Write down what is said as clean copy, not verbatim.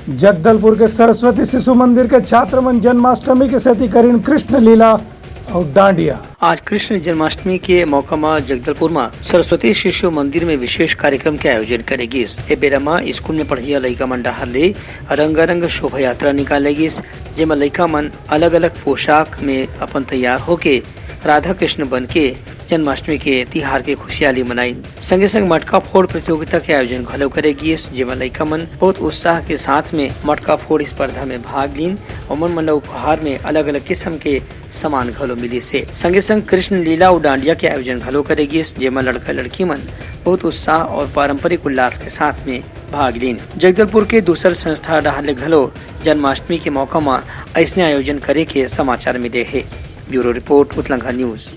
जगदलपुर के सरस्वती शिशु मंदिर के छात्र मन जन्माष्टमी के सेती करीन कृष्ण लीला और डांडिया। आज कृष्ण जन्माष्टमी के मौका में जगदलपुर में सरस्वती शिशु मंदिर में विशेष कार्यक्रम के आयोजन करेगी। ए बेरा में स्कूल में पढ़िया लड़का मन डहार ले रंगारंग शोभा यात्रा निकालेगी, जेमा लड़का मन अलग अलग पोशाक में अपन तैयार होके राधा कृष्ण बन के जन्माष्टमी के तिहार के खुशहाली मनाई। संगे संग मटका फोड़ प्रतियोगिता के आयोजन घलो करेगी, जेमा लड़का मन बहुत उत्साह के साथ में मटका फोड़ स्पर्धा में भाग लीन और मन उपहार में अलग अलग किस्म के सामान घलो मिली से। संगे संग कृष्ण लीला और डांडिया के आयोजन घलो करेगी, जेमा लड़का लड़की मन बहुत उत्साह और पारंपरिक उल्लास के साथ में भाग लीन। जगदलपुर के दूसर संस्था डहाले घलो जन्माष्टमी के मौका में ऐसने आयोजन करे के समाचार मिले है। ब्यूरो रिपोर्ट उतलंघा न्यूज।